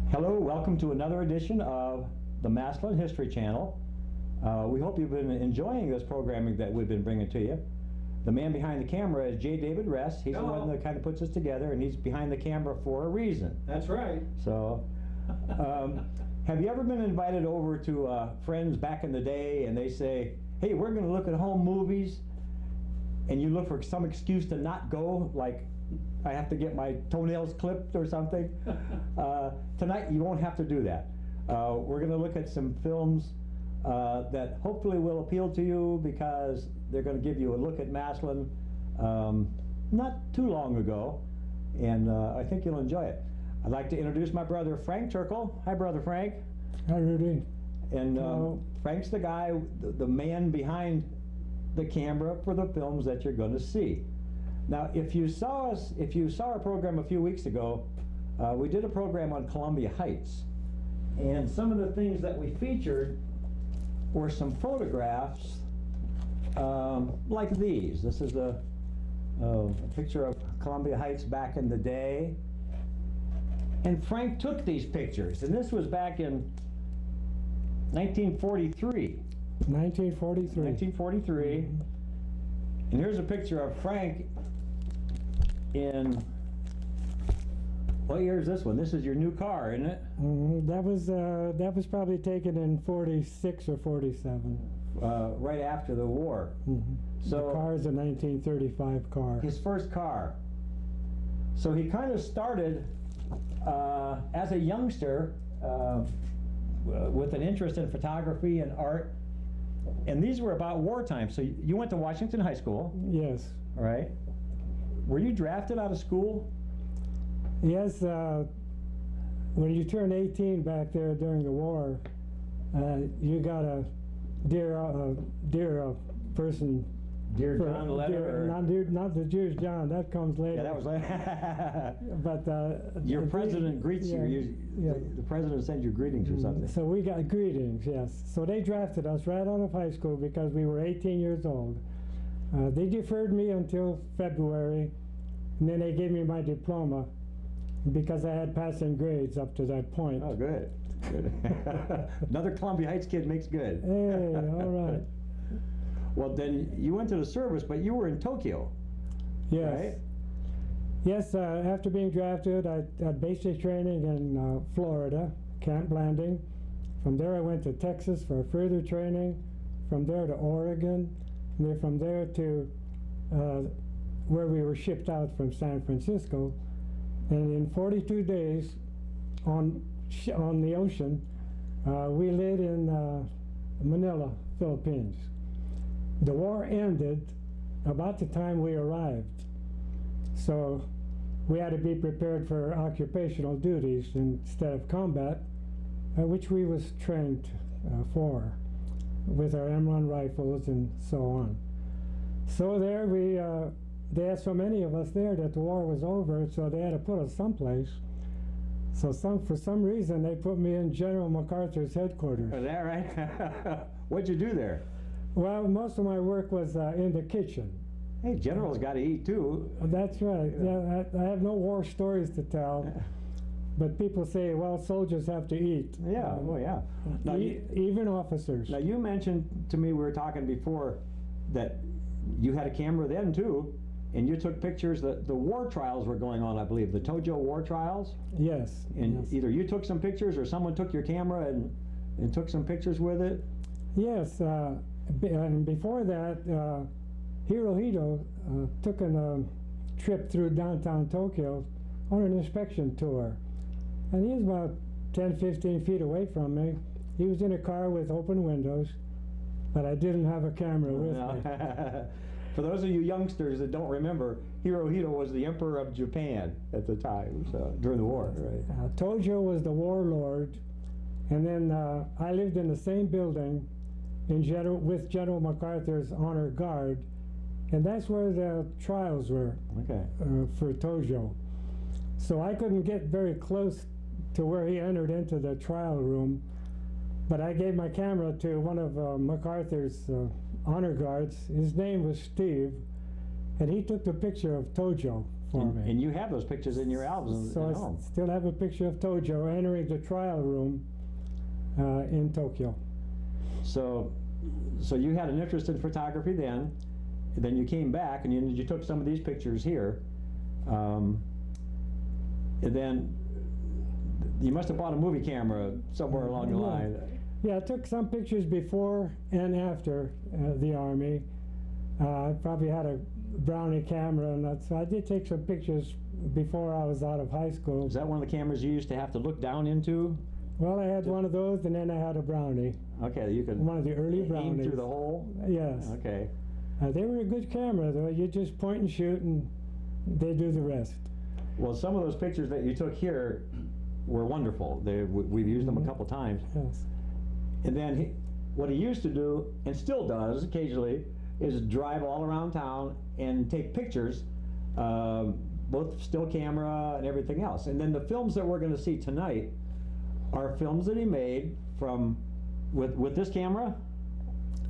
Hello, welcome to another edition of the Massillon History Channel. We hope you've been enjoying this programming that we've been bringing to you. The man behind the camera is J. David Ress. He's Hello. the one that kind of puts us together, and he's behind the camera for a reason. That's right. So, have you ever been invited over to friends back in the day and they say, hey, we're going to look at home movies, and you look for some excuse to not go, like I have to get my toenails clipped or something? Tonight you won't have to do that. We're going to look at some films that hopefully will appeal to you because they're going to give you a look at Massillon not too long ago, and I think you'll enjoy it. I'd like to introduce my brother Frank Turkle. Hi, brother Frank. Hi, Rudy. And Frank's the guy, the man behind the camera for the films that you're going to see. Now, if you saw our program a few weeks ago, we did a program on Columbia Heights, and some of the things that we featured were some photographs like these. This is a picture of Columbia Heights back in the day, and Frank took these pictures, and this was back in 1943. 1943. 1943. And here's a picture of Frank in, what year is this one? This is your new car, isn't it? That was probably taken in 46 or 47. Right after the war. So the car is a 1935 car. his first car. So he kind of started as a youngster with an interest in photography and art. And these were about wartime. So you went to Washington High School. Yes. All right. Were you drafted out of school? Yes. When you turned 18 back there during the war, you got a dear person. Dear John letter? Not the Dear John. That comes later. Yeah, that was later. But your president greets yeah, you. yeah. The president sends you greetings or something. So we got greetings, yes. So they drafted us right out of high school because we were 18 years old. They deferred me until February, and then they gave me my diploma because I had passing grades up to that point. Oh, good. Good. Another Columbia Heights kid makes good. Hey, all right. Well, then you went to the service, but you were in Tokyo. Yes. Right? Yes, after being drafted, I had basic training in Florida, Camp Blanding. From there I went to Texas for further training, from there to Oregon, and then from there to where we were shipped out from San Francisco. And in 42 days on the ocean, we lived in Manila, Philippines. The war ended about the time we arrived, so we had to be prepared for occupational duties instead of combat, which we was trained for with our M1 rifles and so on. So there they had so many of us there that the war was over, so they had to put us someplace. So for some reason they put me in General MacArthur's headquarters. Is that right? What'd you do there? Well, most of my work was in the kitchen. Hey, generals got to eat too. That's right. Yeah, I have no war stories to tell, but people say, well, soldiers have to eat. Yeah, well, yeah. Now, even officers. Now, you mentioned to me, we were talking before, that you had a camera then too, and you took pictures. The war trials were going on, I believe, the Tojo war trials. Yes. And yes. either you took some pictures or someone took your camera and took some pictures with it. Yes. And before that, Hirohito took a trip through downtown Tokyo on an inspection tour. And he was about 10, 15 feet away from me. He was in a car with open windows, but I didn't have a camera with me. For those of you youngsters that don't remember, Hirohito was the emperor of Japan at the time, so, during the war. Right? Tojo was the warlord, and then I lived in the same building with General MacArthur's honor guard, and that's where the trials were. Okay. For Tojo. So I couldn't get very close to where he entered into the trial room, but I gave my camera to one of MacArthur's honor guards. His name was Steve, and he took the picture of Tojo for me. And you have those pictures in your albums So at I home. still have a picture of Tojo entering the trial room in Tokyo. So you had an interest in photography then you came back and you took some of these pictures here. And then you must have bought a movie camera somewhere along the line. Yeah, I took some pictures before and after the Army. I probably had a Brownie camera, and so I did take some pictures before I was out of high school. Is that one of the cameras you used to have to look down into? Well, I had one of those, and then I had a Brownie. Okay, you could One of the early aim Brownies. through the hole? Yes. Okay. They were a good camera, though. You just point and shoot, and they do the rest. Well, some of those pictures that you took here were wonderful. We've used them a couple times. Yes. And then what he used to do, and still does occasionally, is drive all around town and take pictures, both still camera and everything else. And then the films that we're going to see tonight are films that he made with this camera.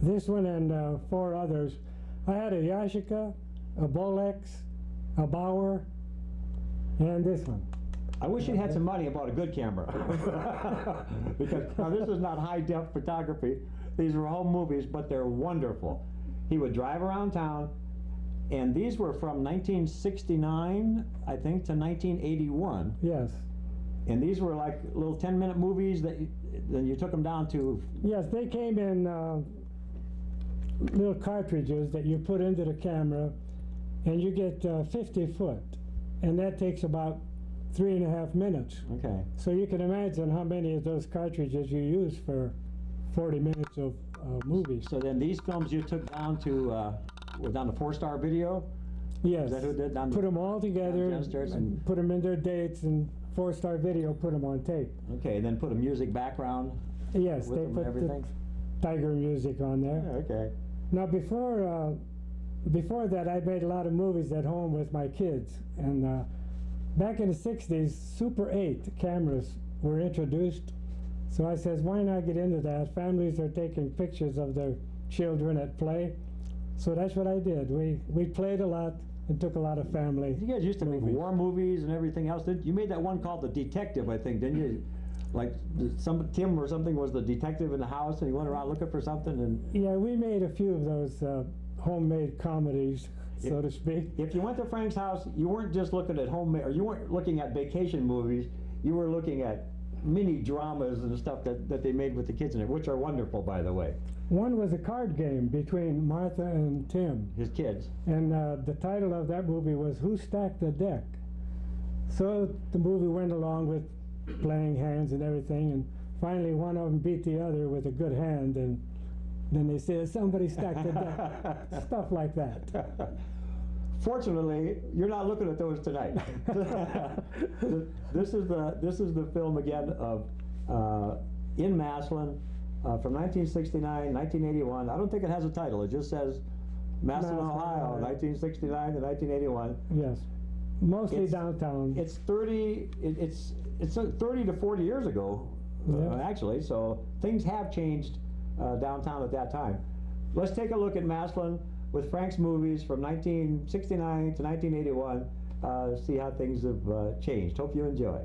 This one and 4 others. I had a Yashica, a Bolex, a Bauer, and this one. I wish you'd had some money and bought a good camera. Because now this is not high-def photography. These are home movies, but they're wonderful. He would drive around town, and these were from 1969, I think, to 1981. Yes. And these were like little 10-minute movies that you took them down to. Yes, they came in little cartridges that you put into the camera, and you get 50 foot, and that takes about 3.5 minutes. Okay. So you can imagine how many of those cartridges you use for 40 minutes of movies. So then these films you took down to, were down to 4-star video? Yes. Is that who did down Put them all together, Gestures and put them in their dates, and 4-star video, put them on tape. Okay, and then put a music background Yes, with they them put and everything? the Tiger music on there. Okay. Now before that, I made a lot of movies at home with my kids, and back in the 60s, Super 8 cameras were introduced. So I says, why not get into that? Families are taking pictures of their children at play. So that's what I did. We played a lot and took a lot of family. You guys used to make movies. war movies and everything else. You made that one called The Detective, I think, didn't you? Like Tim or something was the detective in the house, and he went around looking for something. And Yeah, we made a few of those homemade comedies, so to speak. if you went to Frank's house, you weren't just looking at homemade, or you weren't looking at vacation movies. You were looking at mini dramas and stuff that they made with the kids in it, which are wonderful, by the way. One was a card game between Martha and Tim. His kids. And the title of that movie was Who Stacked the Deck? So the movie went along with playing hands and everything, and finally one of them beat the other with a good hand, and then they said, somebody stacked the deck. Stuff like that. Fortunately, you're not looking at those tonight. This is the film again of in Massillon from 1969, 1981. I don't think it has a title. It just says Massillon, Ohio, 1969 to 1981. Yes, mostly It's- downtown. It's 30 to 40 years ago, Yeah. actually. So things have changed downtown at that time. Let's take a look at Massillon with Frank's movies from 1969 to 1981. See how things have changed. Hope you enjoy.